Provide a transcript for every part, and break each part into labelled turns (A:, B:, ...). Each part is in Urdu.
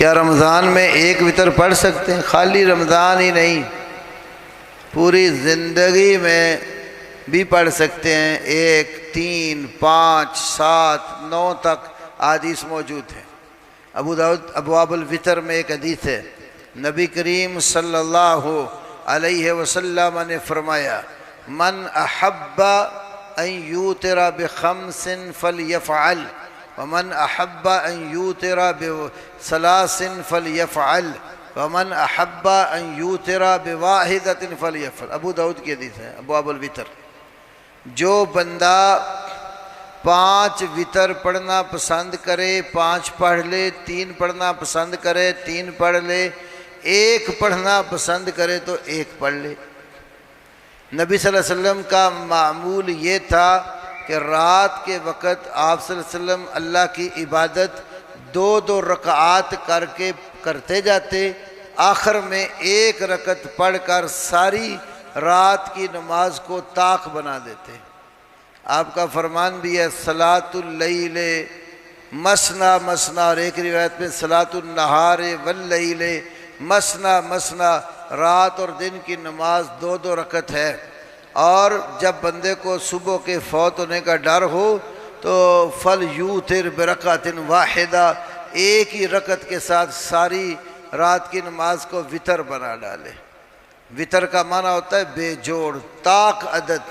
A: کیا رمضان میں ایک وتر پڑھ سکتے ہیں؟ خالی رمضان ہی نہیں، پوری زندگی میں بھی پڑھ سکتے ہیں، 1، 3، 5، 7، 9 تک احادیث موجود ہیں۔ ابو داؤد ابواب الوتر میں ایک حدیث ہے، نبی کریم صلی اللہ علیہ وسلم نے فرمایا من احب ان یوتر بخمس فلیفعل ومن احب ان یوتر بثلاث فلیفعل ومن احب ان یوتر بواحدۃ فلیفعل۔ ابو داؤد کی حدیث ہے، ابواب الوتر۔ جو بندہ 5 وتر پڑھنا پسند کرے 5 پڑھ لے، 3 پڑھنا پسند کرے 3 پڑھ لے، 1 پڑھنا پسند کرے تو 1 پڑھ لے۔ نبی صلی اللہ علیہ وسلم کا معمول یہ تھا کہ رات کے وقت آپ صلی اللہ علیہ وسلم اللہ کی عبادت 2 رکعات کر کے کرتے جاتے، آخر میں 1 رکعت پڑھ کر ساری رات کی نماز کو طاق بنا دیتے۔ آپ کا فرمان بھی ہے صلاۃ اللیل مثنی مثنی، اور ایک روایت میں صلاۃ النہار واللیل مثنی مثنی، رات اور دن کی نماز 2 رکعت ہے۔ اور جب بندے کو صبح کے فوت ہونے کا ڈر ہو تو فلیوتر برکعۃ واحدہ، ایک ہی رکعت کے ساتھ ساری رات کی نماز کو وتر بنا ڈالے۔ وتر کا معنی ہوتا ہے بے جوڑ، طاق عدد۔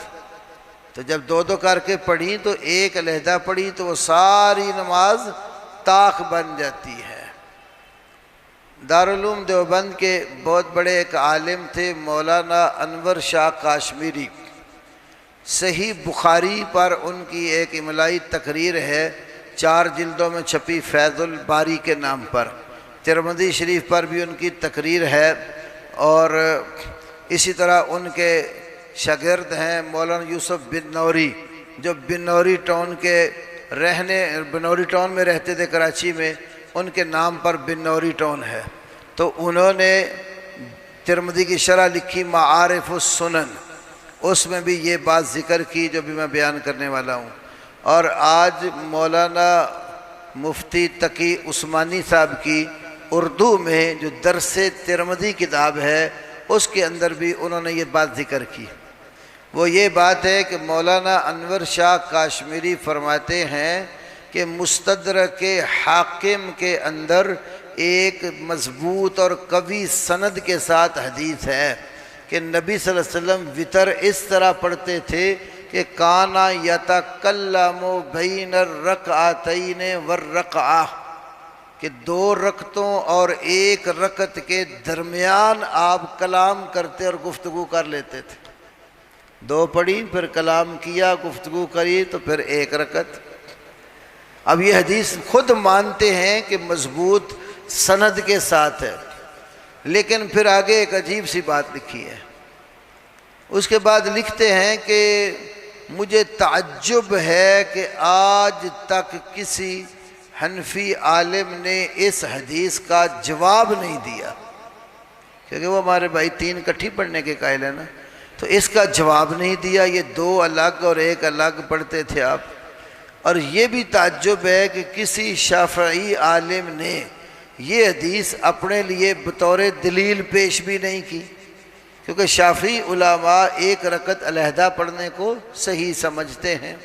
A: تو جب 2 کر کے پڑھی تو 1 علیحدہ پڑھی تو وہ ساری نماز طاق بن جاتی ہے۔ دارالعلوم دیوبند کے بہت بڑے ایک عالم تھے مولانا انور شاہ کاشمیری۔ صحیح بخاری پر ان کی ایک املائی تقریر ہے، 4 جلدوں میں چھپی، فیض الباری کے نام پر۔ ترمذی شریف پر بھی ان کی تقریر ہے، اور اسی طرح ان کے شاگرد ہیں مولانا یوسف بن نوری، جو بنوری ٹاؤن میں رہتے تھے کراچی میں، ان کے نام پر بنوری ٹاؤن ہے۔ تو انہوں نے ترمذی کی شرح لکھی معارف السنن، اس میں بھی یہ بات ذکر کی جو بھی میں بیان کرنے والا ہوں۔ اور آج مولانا مفتی تقی عثمانی صاحب کی اردو میں جو درس ترمذی کتاب ہے، اس کے اندر بھی انہوں نے یہ بات ذکر کی۔ وہ یہ بات ہے کہ مولانا انور شاہ کاشمیری فرماتے ہیں کہ مستدرک حاکم کے اندر ایک مضبوط اور قوی سند کے ساتھ حدیث ہے کہ نبی صلی اللہ علیہ وسلم وتر اس طرح پڑھتے تھے کہ کانا یتکلم بین الرکعتین والرکعہ، کہ 2 رکعتوں اور 1 رکعت کے درمیان آپ کلام کرتے اور گفتگو کر لیتے تھے۔ 2 پڑھی، پھر کلام کیا، گفتگو کری، تو پھر 1 رکعت۔ اب یہ حدیث خود مانتے ہیں کہ مضبوط سند کے ساتھ ہے، لیکن پھر آگے ایک عجیب سی بات لکھی ہے۔ اس کے بعد لکھتے ہیں کہ مجھے تعجب ہے کہ آج تک کسی حنفی عالم نے اس حدیث کا جواب نہیں دیا، کیونکہ وہ ہمارے بھائی 3 اکٹھی پڑھنے کے قائل ہیں نا، تو اس کا جواب نہیں دیا۔ یہ 2 الگ اور 1 الگ پڑھتے تھے آپ۔ اور یہ بھی تعجب ہے کہ کسی شافعی عالم نے یہ حدیث اپنے لیے بطور دلیل پیش بھی نہیں کی، کیونکہ شافعی علماء 1 رکعت علیحدہ پڑھنے کو صحیح سمجھتے ہیں۔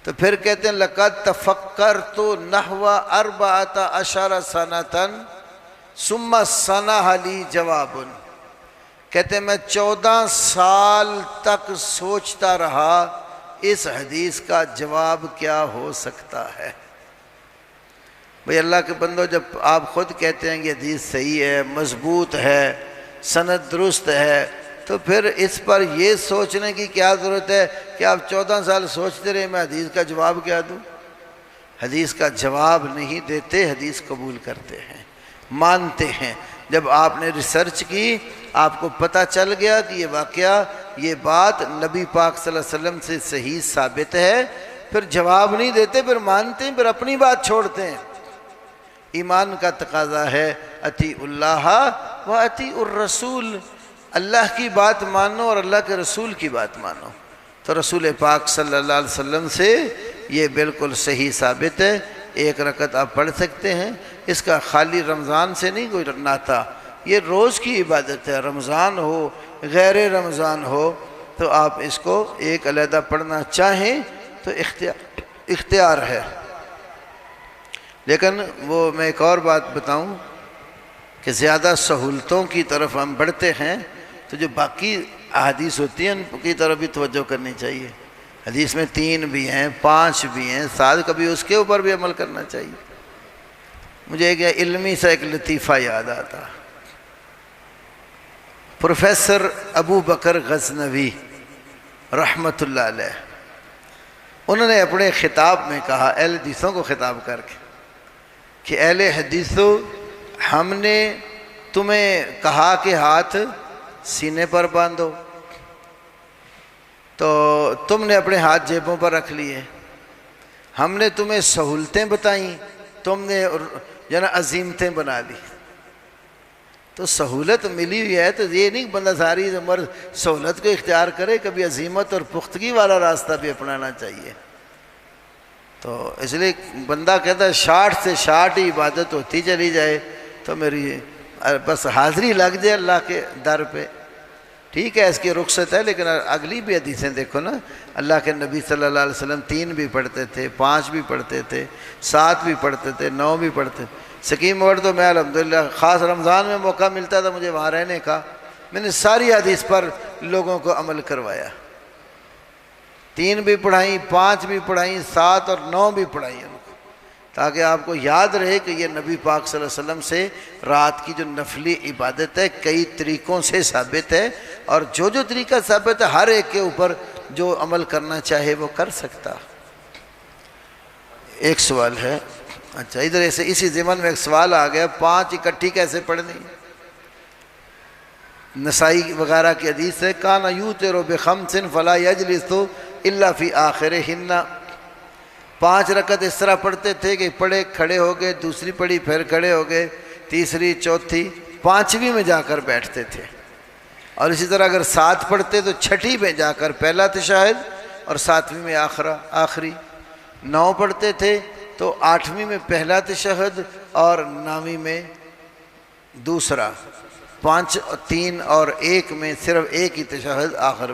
A: تو پھر کہتے ہیں لَقَدْ تَفَكَّرْتُ نَحْوَ 14 سَنَةً ثُمَّ صَنَعَ لِي جَوَابٌ، کہتے ہیں میں 14 سال تک سوچتا رہا اس حدیث کا جواب کیا ہو سکتا ہے۔ بھئی اللہ کے بندو، جب آپ خود کہتے ہیں کہ حدیث صحیح ہے، مضبوط ہے، سند درست ہے، تو پھر اس پر یہ سوچنے کی کیا ضرورت ہے کہ آپ 14 سال سوچتے رہے میں حدیث کا جواب کیا دوں؟ حدیث کا جواب نہیں دیتے، حدیث قبول کرتے ہیں، مانتے ہیں۔ جب آپ نے ریسرچ کی، آپ کو پتہ چل گیا کہ یہ واقعہ، یہ بات نبی پاک صلی اللہ علیہ وسلم سے صحیح ثابت ہے، پھر جواب نہیں دیتے، پھر مانتے ہیں، پھر اپنی بات چھوڑتے ہیں۔ ایمان کا تقاضا ہے اطیعوا اللہ و اطیعوا الرسول، اللہ کی بات مانو اور اللہ کے رسول کی بات مانو۔ تو رسول پاک صلی اللہ علیہ وسلم سے یہ بالکل صحیح ثابت ہے ایک رکعت آپ پڑھ سکتے ہیں۔ اس کا خالی رمضان سے نہیں کوئی ناتا، یہ روز کی عبادت ہے، رمضان ہو غیر رمضان ہو تو آپ اس کو ایک علیحدہ پڑھنا چاہیں تو اختیار ہے۔ لیکن وہ میں ایک اور بات بتاؤں کہ زیادہ سہولتوں کی طرف ہم بڑھتے ہیں تو جو باقی احادیث ہوتی ہیں ان کی طرف بھی توجہ کرنی چاہیے۔ حدیث میں 3 بھی ہیں، 5 بھی ہیں، 7 کبھی اس کے اوپر بھی عمل کرنا چاہیے۔ مجھے ایک علمی سا ایک لطیفہ یاد آتا، پروفیسر ابو بکر غزنوی رحمۃ اللہ علیہ، انہوں نے اپنے خطاب میں کہا، اہل حدیثوں کو خطاب کر کے، کہ اہل حدیثوں، ہم نے تمہیں کہا کہ ہاتھ سینے پر باندھو تو تم نے اپنے ہاتھ جیبوں پر رکھ لیے، ہم نے تمہیں سہولتیں بتائیں، تم نے عزیمتیں بنا لی۔ تو سہولت ملی ہوئی ہے تو یہ نہیں بندہ ساری عمر سہولت کو اختیار کرے، کبھی عزیمت اور پختگی والا راستہ بھی اپنانا چاہیے۔ تو اس لیے بندہ کہتا ہے 60 سے 60 ہی عبادت ہوتی چلی جائے تو میری بس حاضری لگ جائے اللہ کے در پہ، ٹھیک ہے، اس کی رخصت ہے۔ لیکن اگلی بھی حدیثیں دیکھو نا، اللہ کے نبی صلی اللہ علیہ وسلم 3 بھی پڑھتے تھے، 5 بھی پڑھتے تھے، 7 بھی پڑھتے تھے، 9 بھی پڑھتے تھے۔ سکیم موڑ تو میں الحمدللہ خاص رمضان میں موقع ملتا تھا مجھے وہاں رہنے کا، میں نے ساری حدیث پر لوگوں کو عمل کروایا، 3 بھی پڑھائیں، 5 بھی پڑھائیں، 7 اور 9 بھی پڑھائیں ان کو، تاکہ آپ کو یاد رہے کہ یہ نبی پاک صلی اللہ علیہ وسلم سے رات کی جو نفلی عبادت ہے کئی طریقوں سے ثابت ہے، اور جو طریقہ ثابت ہے ہر ایک کے اوپر جو عمل کرنا چاہے وہ کر سکتا۔ ایک سوال ہے، اچھا ادھر ایسے اسی ضمن میں ایک سوال آ گیا، 5 اکٹھی کیسے پڑھنی؟ نسائی وغیرہ کی حدیث ہے، کان یوتر بخمس فلا یجلس الا فی آخرہن، 5 رکعت اس طرح پڑھتے تھے کہ پڑھے کھڑے ہو گئے، دوسری پڑھی پھر کھڑے ہو گئے، تیسری چوتھی 5ویں میں جا کر بیٹھتے تھے، اور اسی طرح اگر 7 پڑھتے تو 6ٹھی میں جا کر پہلا تشہد اور 7ویں میں آخری، 9 پڑھتے تھے تو 8ویں میں پہلا تشہد اور 9ویں میں دوسرا، 5 3 اور 1 میں صرف ایک ہی تشہد آخر